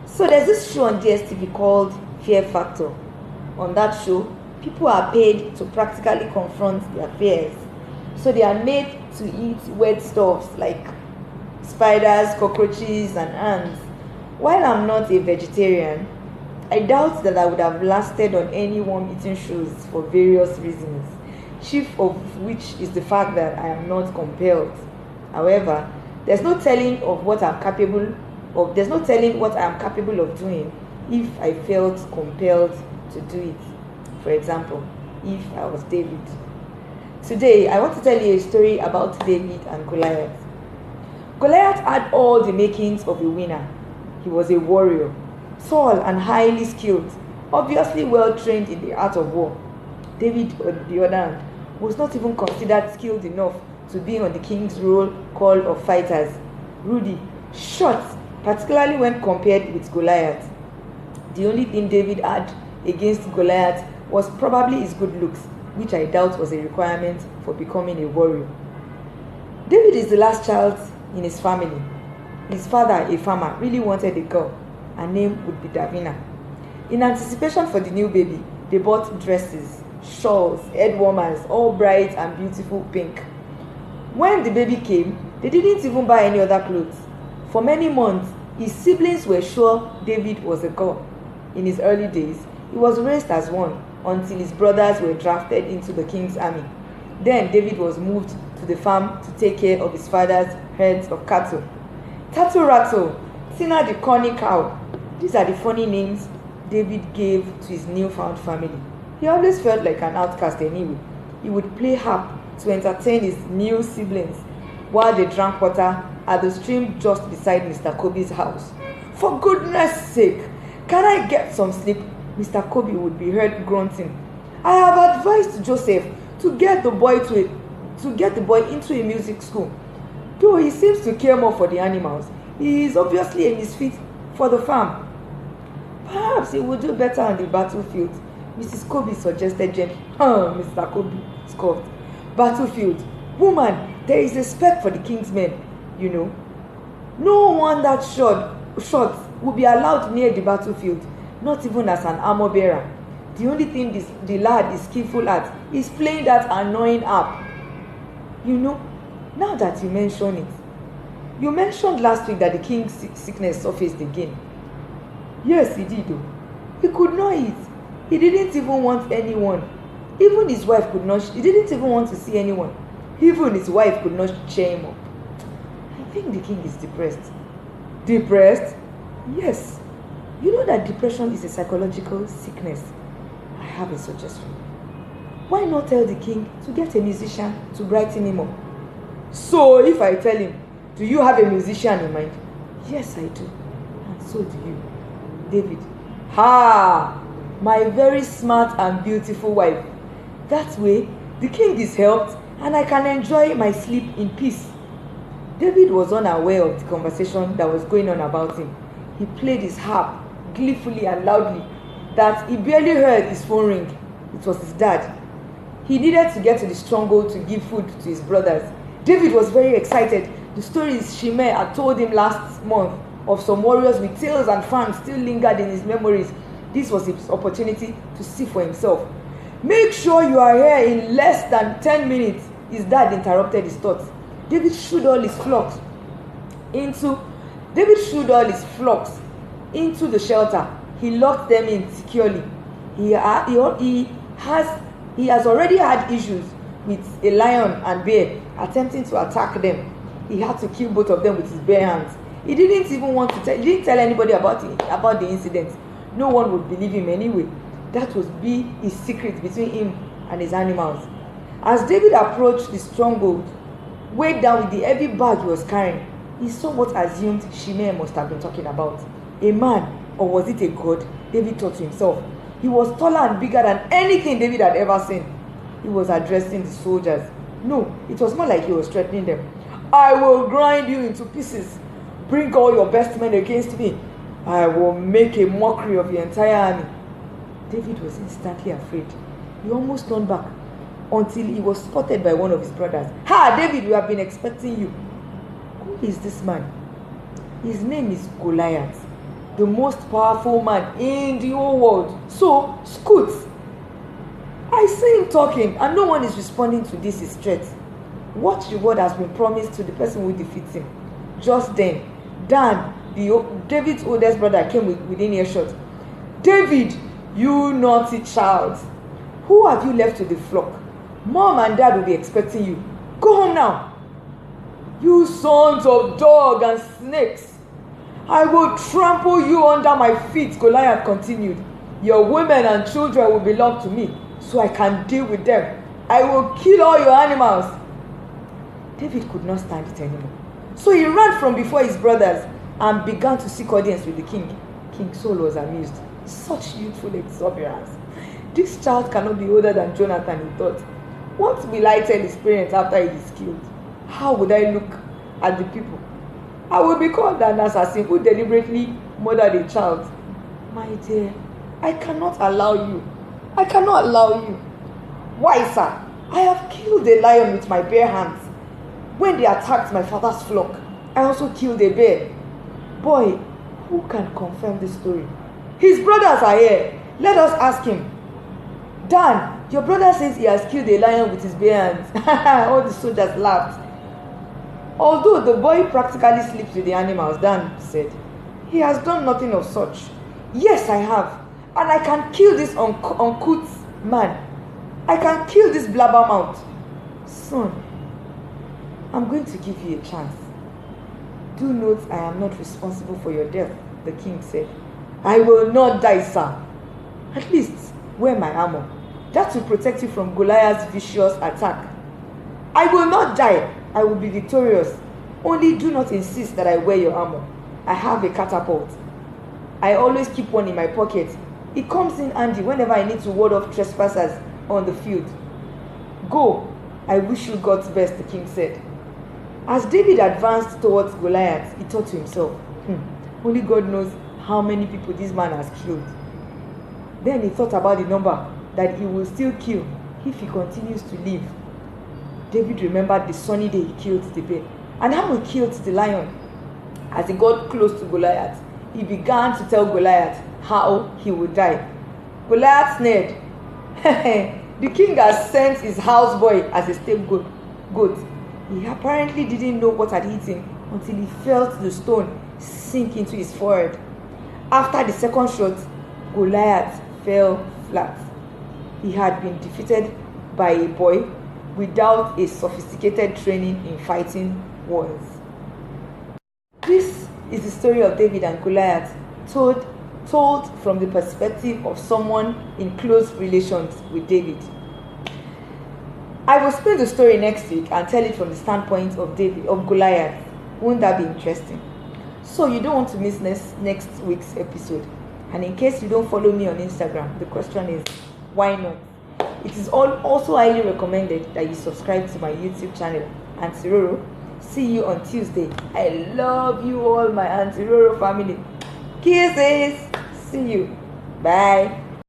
So there's this show on DSTV called Fear Factor. On that show, people are paid to practically confront their fears. So they are made to eat weird stuffs like spiders, cockroaches, and ants. While I'm not a vegetarian, I doubt that I would have lasted on any worm eating shows for various reasons, chief of which is the fact that I am not compelled. However, there's no telling what I am capable of doing if I felt compelled to do it. For example, if I was David. Today, I want to tell you a story about David and Goliath. Goliath had all the makings of a winner. He was a warrior, tall and highly skilled, obviously well trained in the art of war. David, on the other hand, was not even considered skilled enough to be on the king's roll call of fighters. Rudy, short, particularly when compared with Goliath. The only thing David had against Goliath was probably his good looks, which I doubt was a requirement for becoming a warrior. David is the last child in his family. His father, a farmer, really wanted a girl. Her name would be Davina. In anticipation for the new baby, they bought dresses, shawls, head warmers, all bright and beautiful pink. When the baby came, they didn't even buy any other clothes. For many months, his siblings were sure David was a girl. In his early days, he was raised as one until his brothers were drafted into the king's army. Then David was moved to the farm to take care of his father's herds of cattle. Tato Rattle, Tina the corny cow. These are the funny names David gave to his newfound family. He always felt like an outcast anyway. He would play harp to entertain his new siblings while they drank water at the stream just beside Mr. Kobe's house. For goodness sake, can I get some sleep? Mr. Kobe would be heard grunting. I have advised Joseph to get the boy into a music school. Though he seems to care more for the animals, he is obviously a misfit for the farm. Perhaps he would do better on the battlefield, Mrs. Kobe suggested gently. Mr. Kobe scoffed. Battlefield? Woman, there is a spec for the king's men, you know. No one that shot will be allowed near the battlefield, not even as an armor bearer. The only thing the lad is skillful at is playing that annoying harp. You know, now that you mention it, you mentioned last week that the king's sickness surfaced again. Yes, he did though. He could not eat. He didn't even want anyone. Even his wife could not. He didn't even want to see anyone. Even his wife could not cheer him up. I think the king is depressed. Depressed? Yes. You know that depression is a psychological sickness. I have a suggestion. Why not tell the king to get a musician to brighten him up? So if I tell him, do you have a musician in mind? Yes, I do. And so do you. David. Ha! My very smart and beautiful wife. That way, the king is helped and I can enjoy my sleep in peace. David was unaware of the conversation that was going on about him. He played his harp gleefully and loudly that he barely heard his phone ring. It was his dad. He needed to get to the stronghold to give food to his brothers. David was very excited. The stories Shimei had told him last month of some warriors with tails and fangs still lingered in his memories. This was his opportunity to see for himself. Make sure you are here in less than 10 minutes, his dad interrupted his thoughts. David shooed all his flocks into the shelter. He locked them in securely. He has already had issues with a lion and bear attempting to attack them. He had to kill both of them with his bare hands. He didn't even want to he didn't tell anybody about the incident. No one would believe him anyway. That would be his secret between him and his animals. As David approached the stronghold, weighed down with the heavy bag he was carrying, he saw what assumed Shimei must have been talking about. A man, or was it a god? David thought to himself. He was taller and bigger than anything David had ever seen. He was addressing the soldiers. No, it was more like he was threatening them. I will grind you into pieces. Bring all your best men against me. I will make a mockery of the entire army. David was instantly afraid. He almost turned back until he was spotted by one of his brothers. Ha, David, we have been expecting you. Who is this man? His name is Goliath, the most powerful man in the whole world. So, Scoot, I see him talking and no one is responding to this his threat. What reward has been promised to the person who defeats him? Just then, Dan, David's oldest brother, came within earshot. David, you naughty child, who have you left to the flock? Mom and Dad will be expecting you. Go home now. You sons of dogs and snakes, I will trample you under my feet, Goliath continued. Your women and children will belong to me, so I can deal with them. I will kill all your animals. David could not stand it anymore. So he ran from before his brothers and began to seek audience with the king. King Saul was amused. Such youthful exuberance. This child cannot be older than Jonathan, he thought. What will I tell his parents after he is killed? How would I look at the people? I will be called an assassin who deliberately murdered a child. My dear, I cannot allow you. I cannot allow you. Why, sir? I have killed a lion with my bare hands. When they attacked my father's flock, I also killed a bear. Boy, who can confirm this story? His brothers are here. Let us ask him. Dan, your brother says he has killed a lion with his bare hands. All the soldiers laughed. Although the boy practically sleeps with the animals, Dan said, he has done nothing of such. Yes, I have. And I can kill this uncouth man. I can kill this blabbermouth. Son, I'm going to give you a chance. Do note I am not responsible for your death, the king said. I will not die, sir. At least wear my armor. That will protect you from Goliath's vicious attack. I will not die. I will be victorious. Only do not insist that I wear your armor. I have a catapult. I always keep one in my pocket. It comes in handy whenever I need to ward off trespassers on the field. Go. I wish you God's best, the king said. As David advanced towards Goliath, he thought to himself, only God knows how many people this man has killed. Then he thought about the number that he will still kill if he continues to live. David remembered the sunny day he killed the bear and how he killed the lion. As he got close to Goliath, he began to tell Goliath how he would die. Goliath sneered. The king has sent his houseboy as a scapegoat. He apparently didn't know what had hit him until he felt the stone sink into his forehead. After the second shot, Goliath fell flat. He had been defeated by a boy without a sophisticated training in fighting wars. This is the story of David and Goliath, told from the perspective of someone in close relations with David. I will spin the story next week and tell it from the standpoint of Goliath. Won't that be interesting? So you don't want to miss next week's episode. And in case you don't follow me on Instagram, the question is, why not? It is also highly recommended that you subscribe to my YouTube channel, Auntie Roro. See you on Tuesday. I love you all, my Auntie Roro family. Kisses. See you. Bye.